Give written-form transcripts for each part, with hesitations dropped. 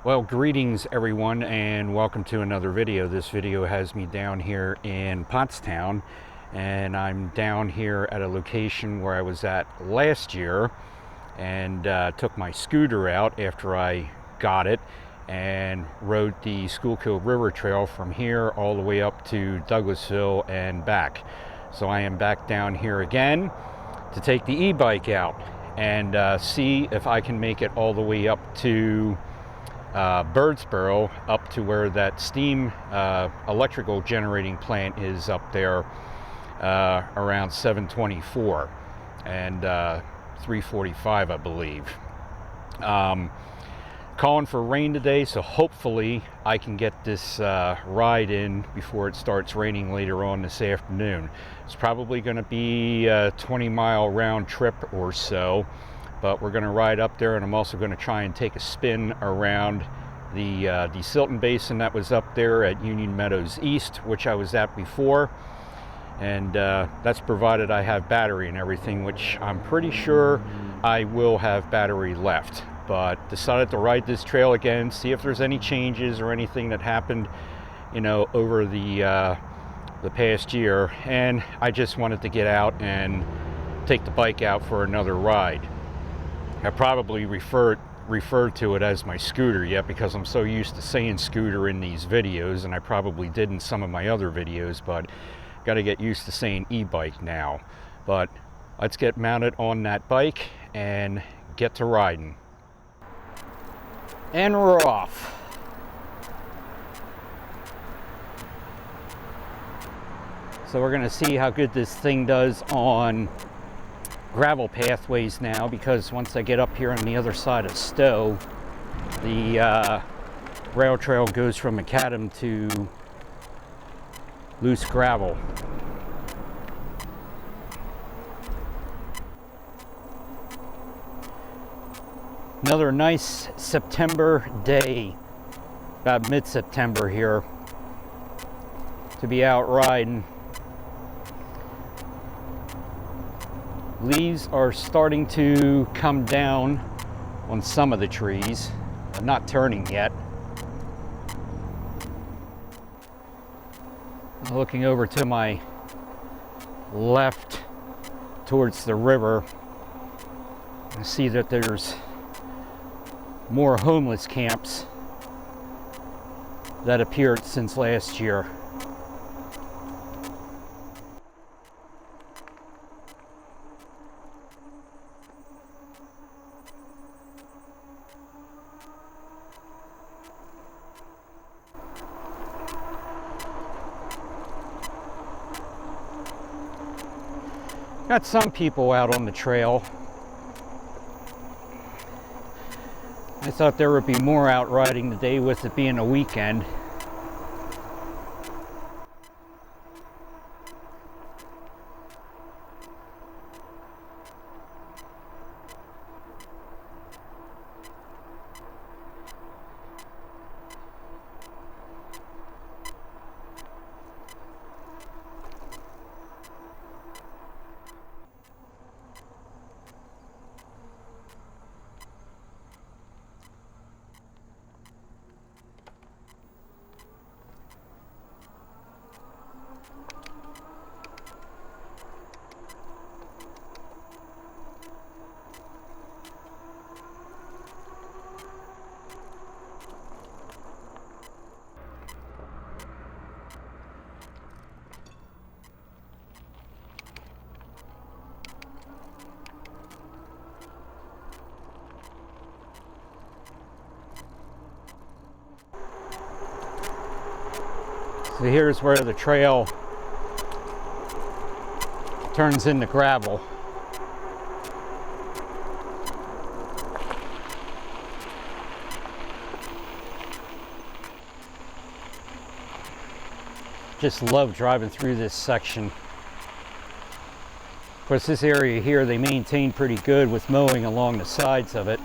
Well, greetings everyone and welcome to another video. This video has me down here in Pottstown, and I'm down here at a location where I was at last year and took my scooter out after I got it and rode the Schuylkill River Trail from here all the way up to Douglasville and back. So I am back down here again to take the e-bike out and see if I can make it all the way up to Birdsboro, up to where that steam electrical generating plant is up there around 7:24 and 3:45, I believe. Calling for rain today, so hopefully I can get this ride in before it starts raining later on this afternoon. It's probably going to be a 20-mile round trip or so, but we're going to ride up there, and I'm also going to try and take a spin around the Silton Basin that was up there at Union Meadows East, which I was at before, and that's provided I have battery and everything, which I'm pretty sure I will have battery left. But decided to ride this trail again, see if there's any changes or anything that happened, you know, over the past year, and I just wanted to get out and take the bike out for another ride. I probably referred to it as my scooter yet, because I'm so used to saying scooter in these videos, and I probably did in some of my other videos, but got to get used to saying e-bike now. But let's get mounted on that bike and get to riding. And we're off. So we're going to see how good this thing does on gravel pathways now, because once I get up here on the other side of Stowe, the rail trail goes from macadam to loose gravel. Another nice September day, about mid-September here, to be out riding. Leaves are starting to come down on some of the trees. They're not turning yet. Looking over to my left towards the river, I see that there's more homeless camps that appeared since last year. Got some people out on the trail. I thought there would be more out riding today with it being a weekend. So here's where the trail turns into gravel. Just love driving through this section. Of course, this area here they maintain pretty good with mowing along the sides of it.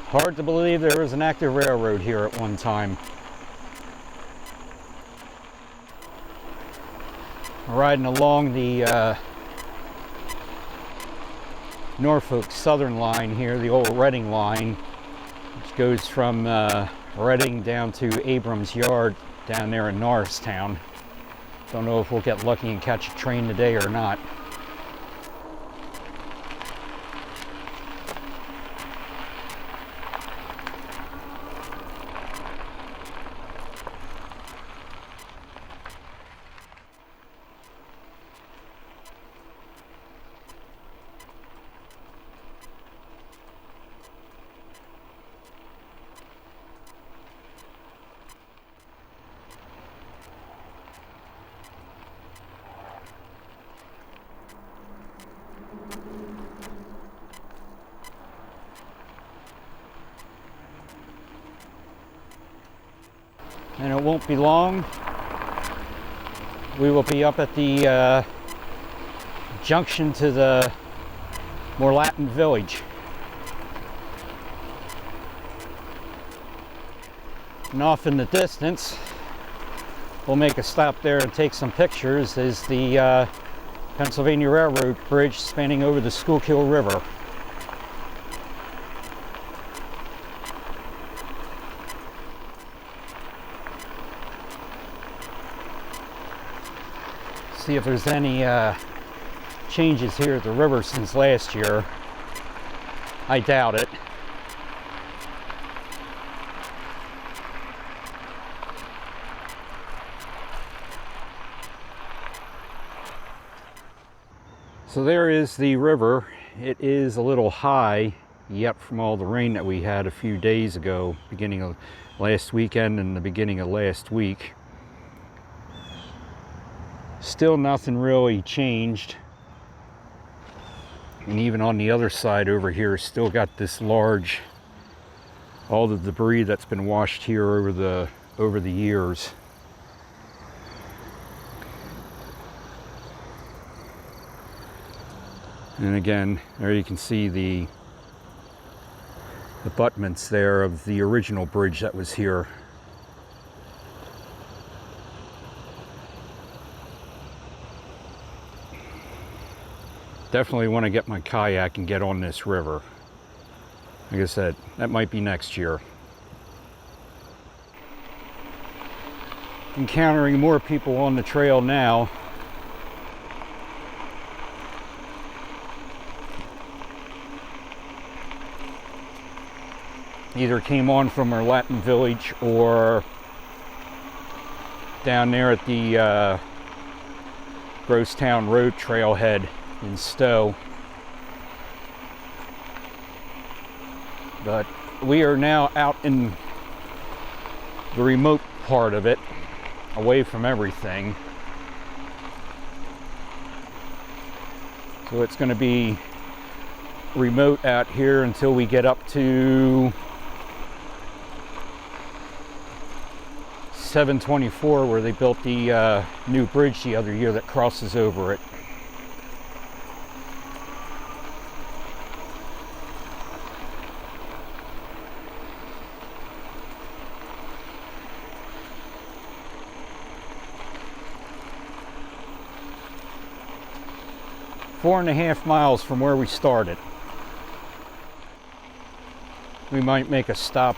Hard to believe there was an active railroad here at one time. Riding along the Norfolk Southern line here, the old Reading line, which goes from Reading down to Abrams Yard down there in Norristown. Don't know if we'll get lucky and catch a train today or not. And it won't be long. We will be up at the junction to the Morlatton Village. And off in the distance, we'll make a stop there and take some pictures, is the Pennsylvania Railroad Bridge spanning over the Schuylkill River. See if there's any changes here at the river since last year. I doubt it. So there is the river. It is a little high yet from all the rain that we had a few days ago, beginning of last weekend and the beginning of last week. Still nothing really changed. And even on the other side over here, still got this large, all the debris that's been washed here over the years. And again, there you can see the abutments there of the original bridge that was here. Definitely want to get my kayak and get on this river. Like I said, that might be next year. Encountering more people on the trail now. Either came on from Morlatton Village or down there at the Pottstown Road trailhead in Stowe. But we are now out in the remote part of it, away from everything. So it's going to be remote out here until we get up to 724, where they built the new bridge the other year that crosses over it. Four and a half miles from where we started. We might make a stop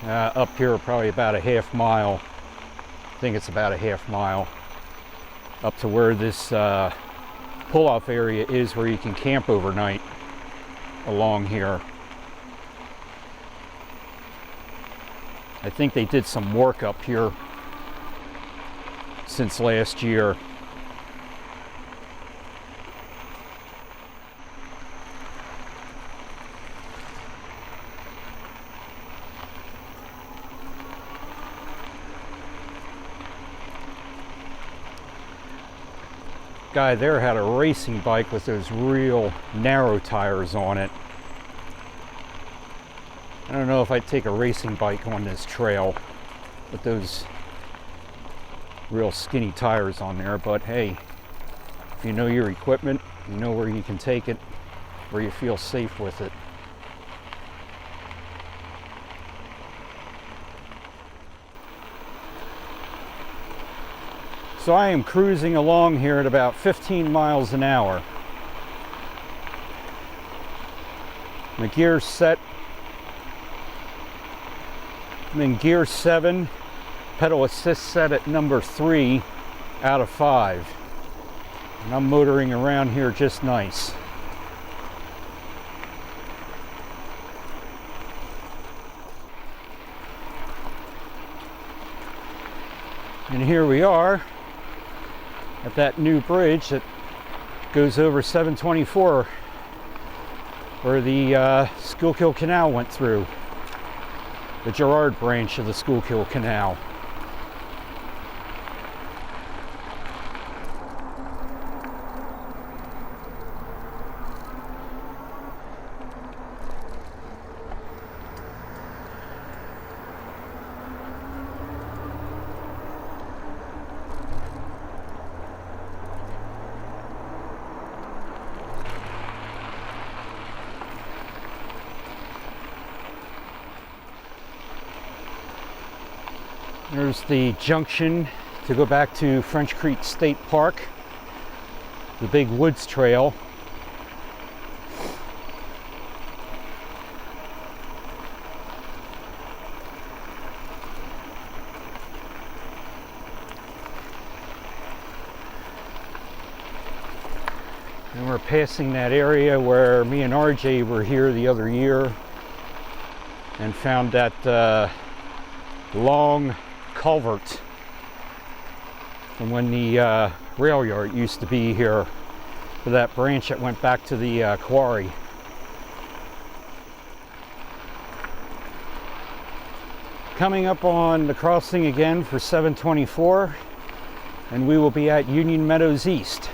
up here, probably about a half mile. I think it's about a half mile up to where this pull-off area is, where you can camp overnight along here. I think they did some work up here since last year. Guy there had a racing bike with those real narrow tires on it. I don't know if I'd take a racing bike on this trail with those real skinny tires on there, but hey, if you know your equipment, you know where you can take it, where you feel safe with it. So I am cruising along here at about 15 miles an hour. My gear's set. I'm in gear 7, pedal assist set at number 3 out of 5. And I'm motoring around here just nice. And here we are at that new bridge that goes over 724, where the Schuylkill Canal went through, the Girard branch of the Schuylkill Canal. There's the junction to go back to French Creek State Park, the big woods trail. And we're passing that area where me and RJ were here the other year and found that long culvert from when the rail yard used to be here, for that branch that went back to the quarry. Coming up on the crossing again for 724, and we will be at Union Meadows East.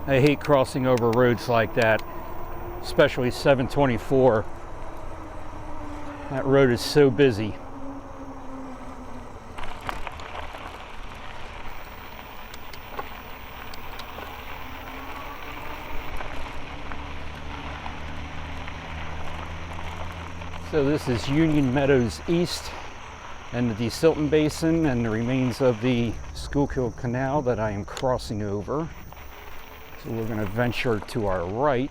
I hate crossing over roads like that, especially 724. That road is so busy. So this is Union Meadows East and the Desilton Basin and the remains of the Schuylkill Canal that I am crossing over. So we're going to venture to our right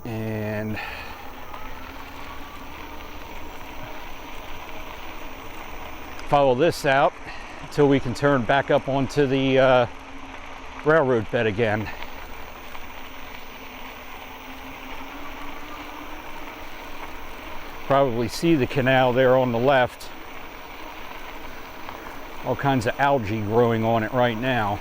and follow this out until we can turn back up onto the railroad bed again. Probably see the canal there on the left. All kinds of algae growing on it right now.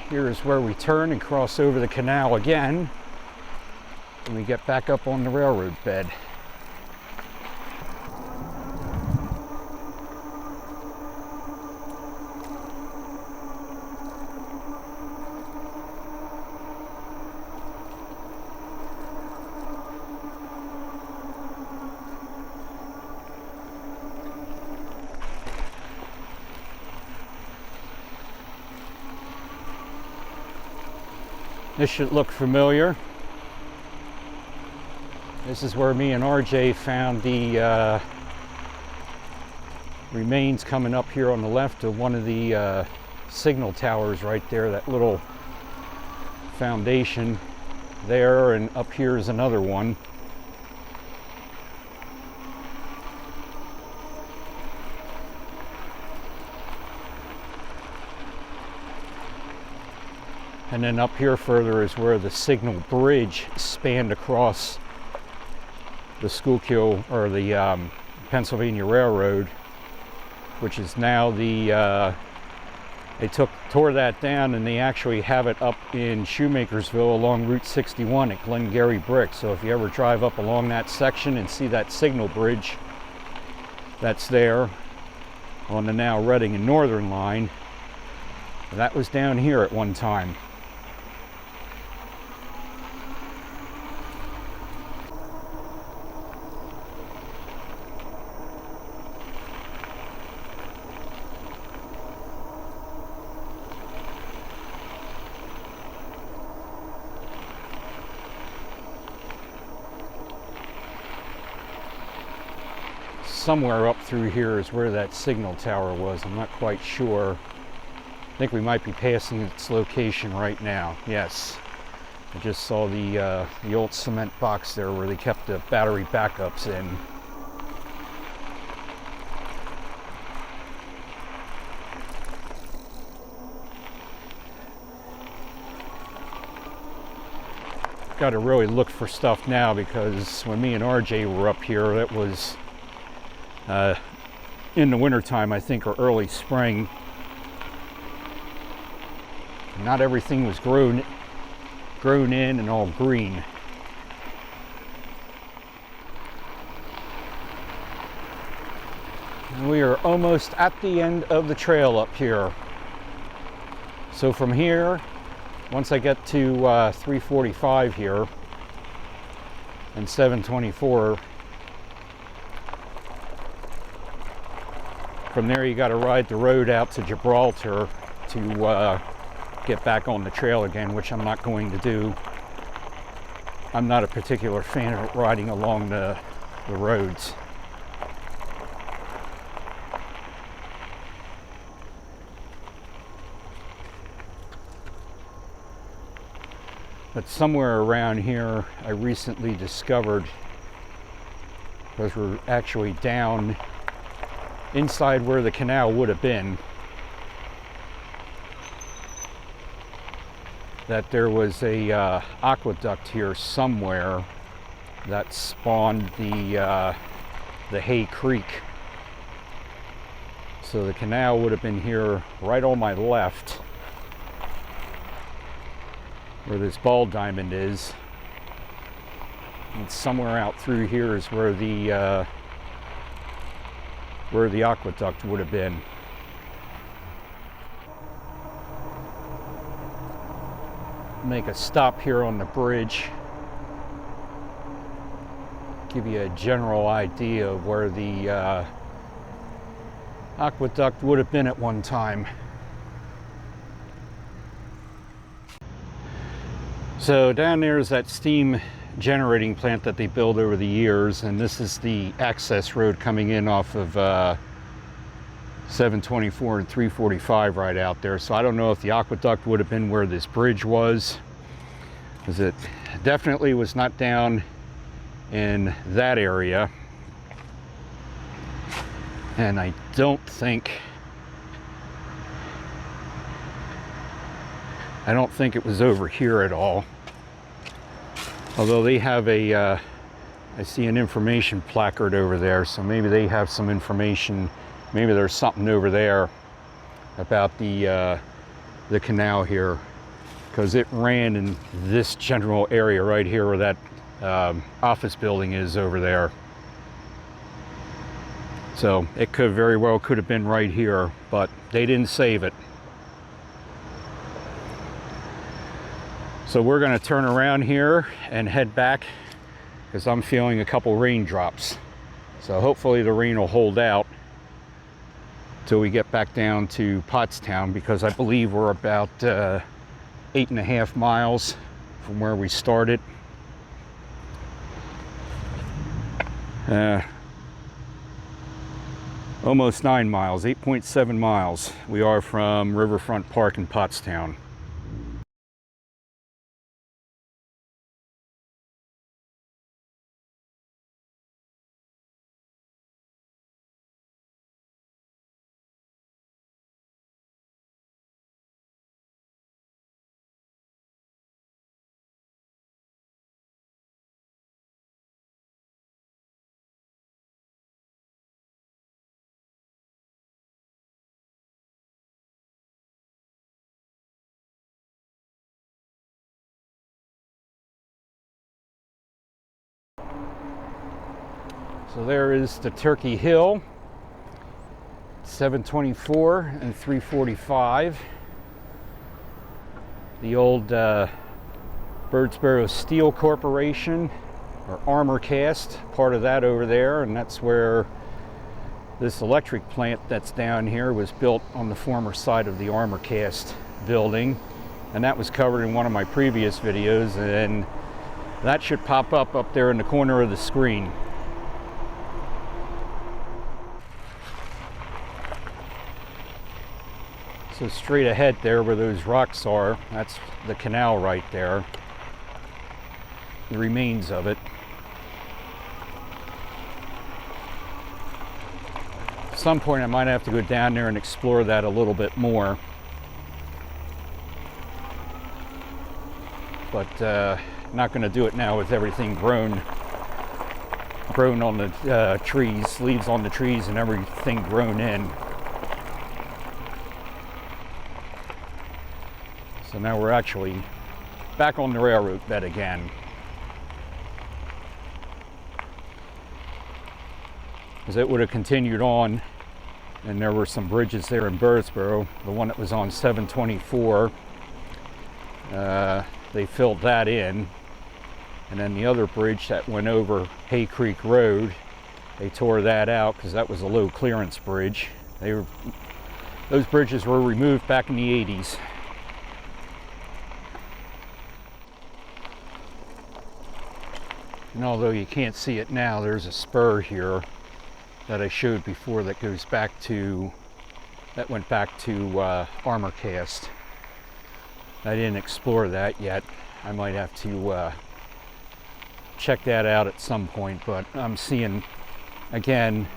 Here is where we turn and cross over the canal again when we get back up on the railroad bed. This should look familiar. This is where me and RJ found the remains coming up here on the left of one of the signal towers right there, that little foundation there, and up here is another one. And then up here further is where the signal bridge spanned across the Schuylkill, or the Pennsylvania Railroad, which is now the, they tore that down and they actually have it up in Shoemakersville along Route 61 at Glengarry Brick. So if you ever drive up along that section and see that signal bridge that's there on the now Reading and Northern line, that was down here at one time. somewhere up through here is where that signal tower was. I'm not quite sure. I think we might be passing its location right now. Yes. I just saw the old cement box there where they kept the battery backups in. Got to really look for stuff now, because when me and RJ were up here, it was in the wintertime, I think, or early spring. Not everything was grown in and all green. And we are almost at the end of the trail up here. So from here, once I get to 345 here and 724, from there you got to ride the road out to Gibraltar to get back on the trail again, which I'm not going to do. I'm not a particular fan of riding along the roads. But somewhere around here, I recently discovered, because we're actually down inside where the canal would have been, that there was a aqueduct here somewhere that spawned the Hay Creek. So the canal would have been here right on my left, where this ball diamond is, and somewhere out through here is where the aqueduct would have been. Make a stop here on the bridge, give you a general idea of where the aqueduct would have been at one time. So down there is that steam generating plant that they built over the years, and this is the access road coming in off of 724 and 345 right out there. So I don't know if the aqueduct would have been where this bridge was, because it definitely was not down in that area. And I don't think it was over here at all. Although they have a, I see an information placard over there, so maybe they have some information. Maybe there's something over there about the canal here, because it ran in this general area right here where that office building is over there. So it could very well could have been right here, but they didn't save it. So we're going to turn around here and head back, because I'm feeling a couple raindrops. So hopefully the rain will hold out till we get back down to Pottstown, because I believe we're about 8.5 miles from where we started. Almost 9 miles, 8.7 miles we are from Riverfront Park in Pottstown. So there is the Turkey Hill, 724 and 345. The old Birdsboro Steel Corporation, or Armor Cast, part of that over there, and that's where this electric plant that's down here was built on the former site of the Armor Cast building, and that was covered in one of my previous videos, and that should pop up there in the corner of the screen. So straight ahead there where those rocks are, that's the canal right there. The remains of it. At some point I might have to go down there and explore that a little bit more. But not going to do it now with everything grown on the trees, leaves on the trees and everything grown in. So now we're actually back on the railroad bed again. Because it would have continued on, and there were some bridges there in Birdsboro. The one that was on 724, they filled that in. And then the other bridge that went over Hay Creek Road, they tore that out because that was a low clearance bridge. Those bridges were removed back in the 80s. And although you can't see it now, there's a spur here that I showed before that goes back to, that went back to Armor Cast. I didn't explore that yet. I might have to check that out at some point, but I'm seeing, again,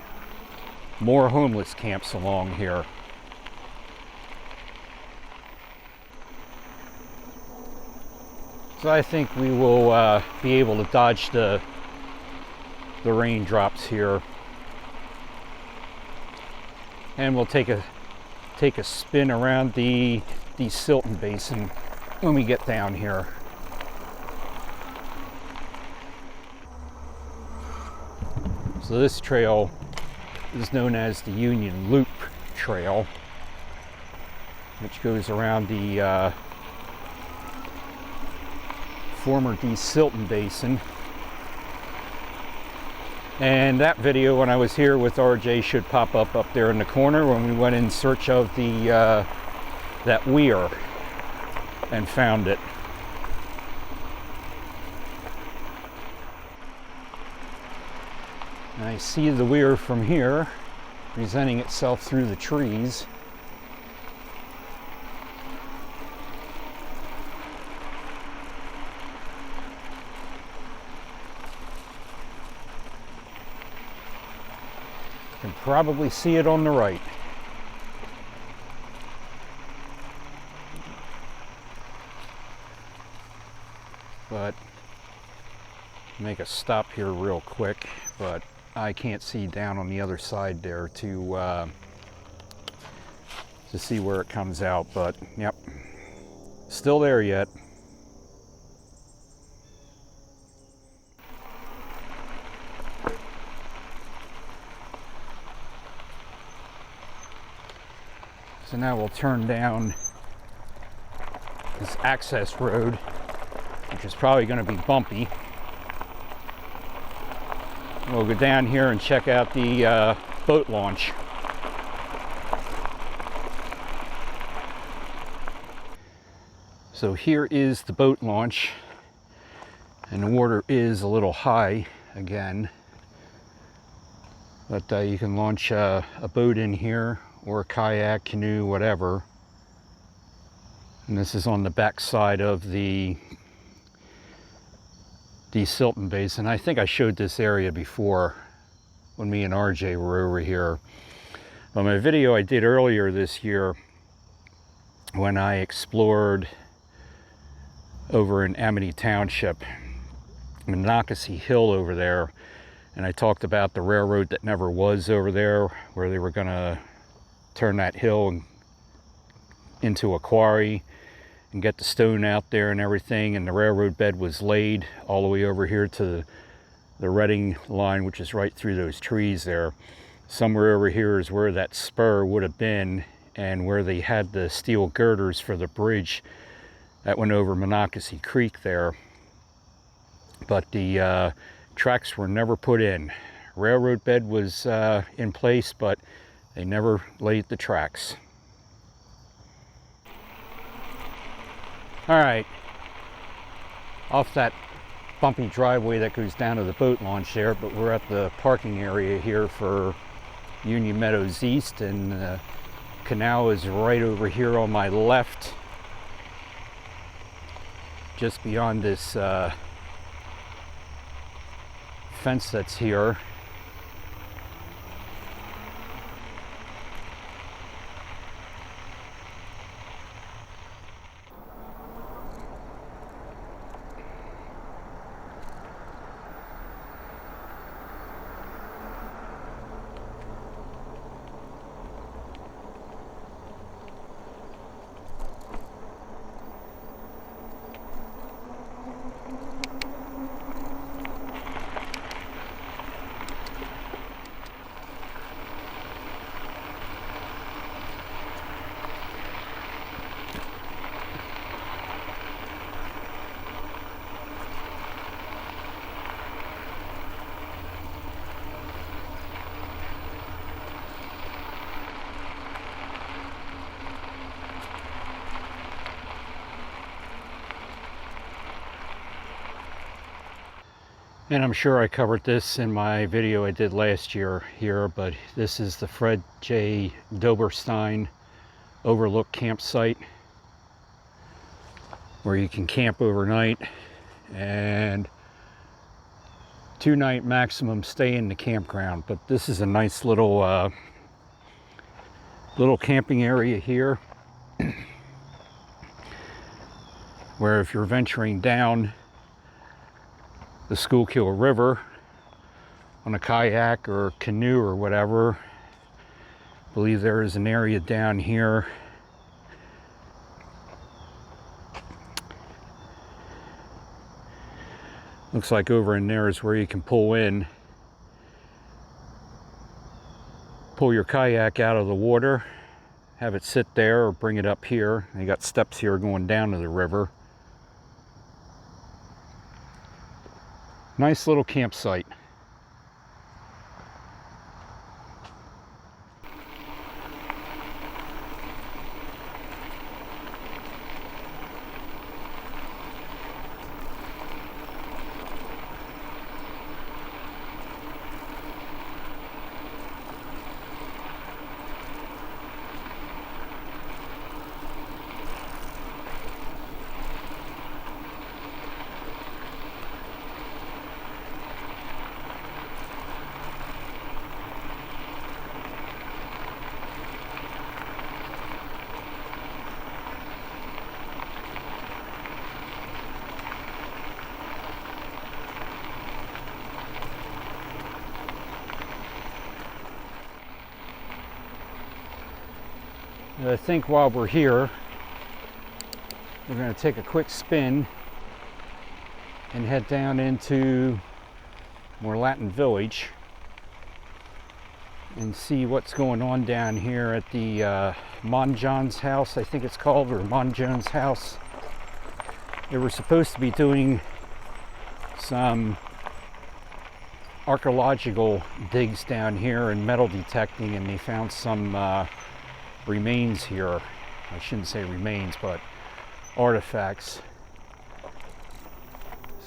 more homeless camps along here. So I think we will be able to dodge the raindrops here. And we'll take a spin around the Silton Basin when we get down here. So this trail is known as the Union Loop Trail, which goes around the former Silton Basin. And that video when I was here with RJ should pop up there in the corner when we went in search of the that weir and found it. And I see the weir from here presenting itself through the trees. You can probably see it on the right. But make a stop here real quick, but I can't see down on the other side there to see where it comes out, but yep, still there yet. So now we'll turn down this access road, which is probably going to be bumpy. We'll go down here and check out the boat launch. So here is the boat launch, and the water is a little high again, but you can launch a boat in here, or a kayak, canoe, whatever. And this is on the back side of the Silton Basin. I think I showed this area before when me and RJ were over here. On my video I did earlier this year when I explored over in Amity Township, Monocacy Hill over there, and I talked about the railroad that never was over there, where they were going to turn that hill into a quarry and get the stone out there and everything, and the railroad bed was laid all the way over here to the Reading line, which is right through those trees there. Somewhere over here is where that spur would have been, and where they had the steel girders for the bridge that went over Monocacy Creek there. But the tracks were never put in. Railroad bed was in place, but they never laid the tracks. All right, off that bumpy driveway that goes down to the boat launch there, but we're at the parking area here for Union Meadows East and canal is right over here on my left, just beyond this fence that's here. And I'm sure I covered this in my video I did last year here, but this is the Fred J. Doberstein Overlook campsite, where you can camp overnight and 2-night maximum stay in the campground. But this is a nice little camping area here where if you're venturing down the Schuylkill River on a kayak or canoe or whatever, I believe there is an area down here looks like over in there is where you can pull your kayak out of the water, have it sit there, or bring it up here. You got steps here going down to the river. Nice little campsite. I think while we're here, we're going to take a quick spin and head down into Morlatton Village and see what's going on down here at the Monjohn's house, I think it's called, or Monjohn's house. They were supposed to be doing some archeological digs down here and metal detecting, and they found some remains here. I shouldn't say remains, but artifacts.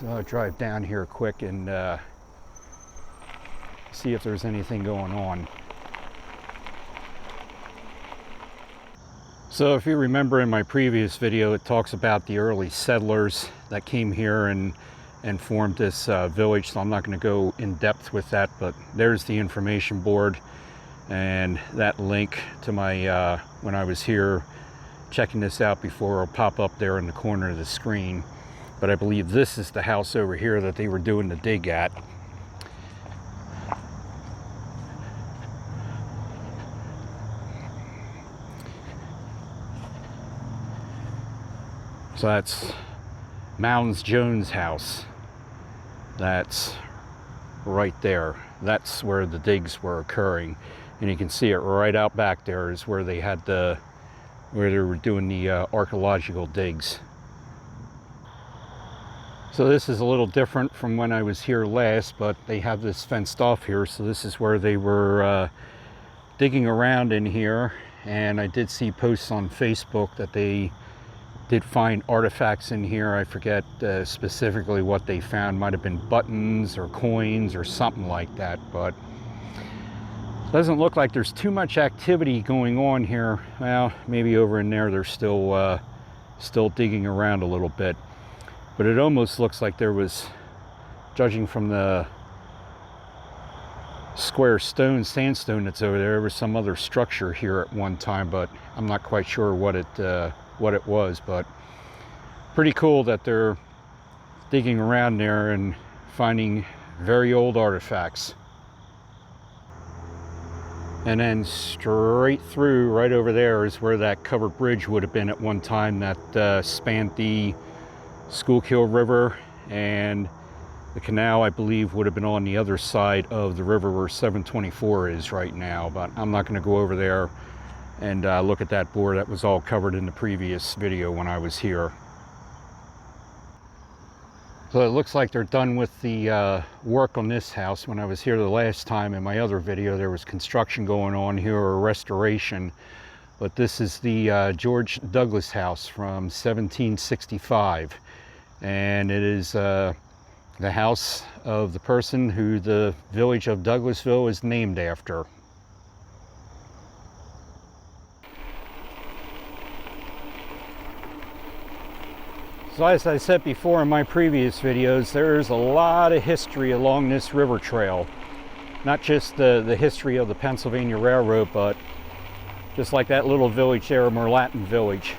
So I'll drive down here quick and see if there's anything going on. So if you remember in my previous video, it talks about the early settlers that came here and formed this village, so I'm not going to go in depth with that, but there's the information board. And that link to my when I was here checking this out before will pop up there in the corner of the screen. But I believe this is the house over here that they were doing the dig at. So that's Mounds Jones' house. That's right there. That's where the digs were occurring. And you can see it right out back there is where they had where they were doing the archaeological digs. So this is a little different from when I was here last, but they have this fenced off here. So this is where they were digging around in here. And I did see posts on Facebook that they did find artifacts in here. I forget specifically what they found. Might have been buttons or coins or something like that, but Doesn't look like there's too much activity going on here. Well, maybe over in there they're still digging around a little bit. But it almost looks like there was, judging from the square sandstone that's over there was some other structure here at one time, but I'm not quite sure what it was. But pretty cool that they're digging around there and finding very old artifacts. And then straight through right over there is where that covered bridge would have been at one time that spanned the Schuylkill River, and the canal, I believe, would have been on the other side of the river where 724 is right now. But I'm not going to go over there and look at that board. That was all covered in the previous video when I was here. So it looks like they're done with the work on this house. When I was here the last time in my other video, there was construction going on here, or restoration. But this is the George Douglas house from 1765. And it is the house of the person who the village of Douglasville is named after. So as I said before in my previous videos, there's a lot of history along this river trail. Not just the history of the Pennsylvania Railroad, but just like that little village there, Morlatton Village.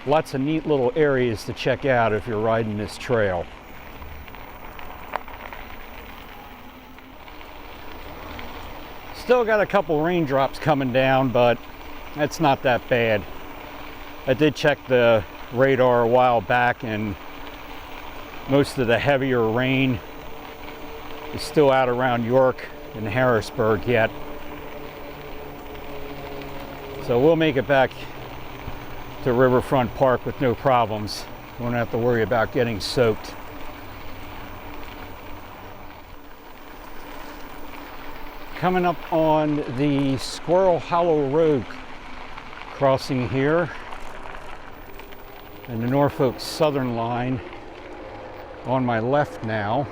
Lots of neat little areas to check out if you're riding this trail. Still got a couple raindrops coming down, but that's not that bad. I did check the radar a while back, and most of the heavier rain is still out around York and Harrisburg yet. So we'll make it back to Riverfront Park with no problems. Won't have to worry about getting soaked. Coming up on the Squirrel Hollow Road crossing here, and the Norfolk Southern line on my left now.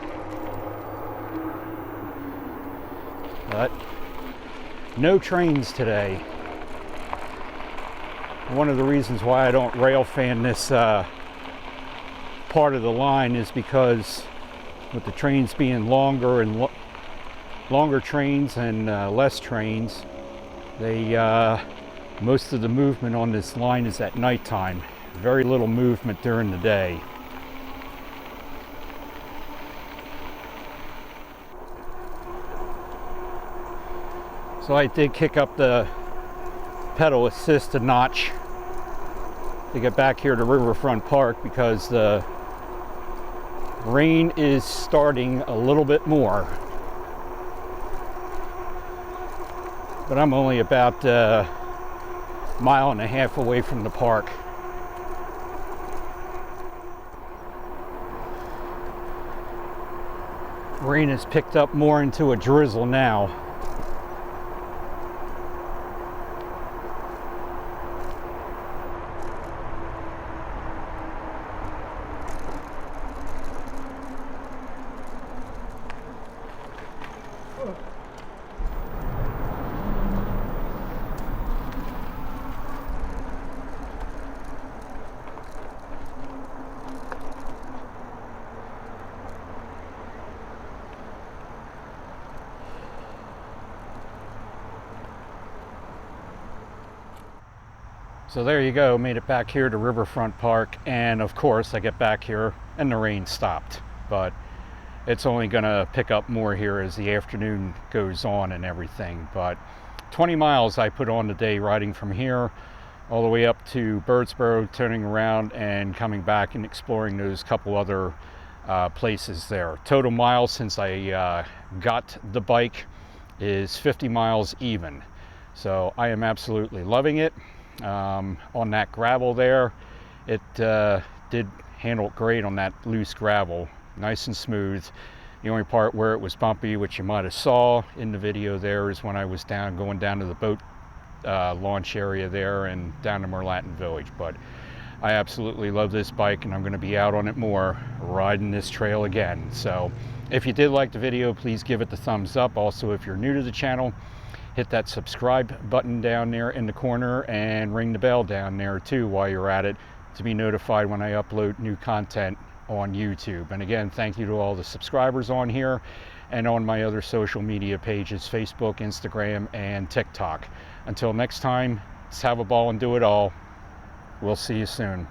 But no trains today. One of the reasons why I don't rail fan this part of the line is because with the trains being longer and longer trains and less trains, most of the movement on this line is at nighttime. Very little movement during the day. So I did kick up the pedal assist a notch to get back here to Riverfront Park because the rain is starting a little bit more. But I'm only about a mile and a half away from the park. Rain has picked up more into a drizzle now. So there you go, made it back here to Riverfront Park, and of course I get back here and the rain stopped. But it's only gonna pick up more here as the afternoon goes on and everything. But 20 miles I put on today, riding from here all the way up to Birdsboro, turning around and coming back and exploring those couple other places there. Total miles since I got the bike is 50 miles even. So I am absolutely loving it. On that gravel there, it did handle great on that loose gravel, nice and smooth. The only part where it was bumpy, which you might have saw in the video there, is when I was going down to the boat launch area there and down to Morlatton Village. But I absolutely love this bike, and I'm going to be out on it more, riding this trail again. So If you did like the video, please give it the thumbs up. Also, if you're new to the channel, hit that subscribe button down there in the corner and ring the bell down there too while you're at it to be notified when I upload new content on YouTube. And again, thank you to all the subscribers on here and on my other social media pages, Facebook, Instagram, and TikTok. Until next time, let's have a ball and do it all. We'll see you soon.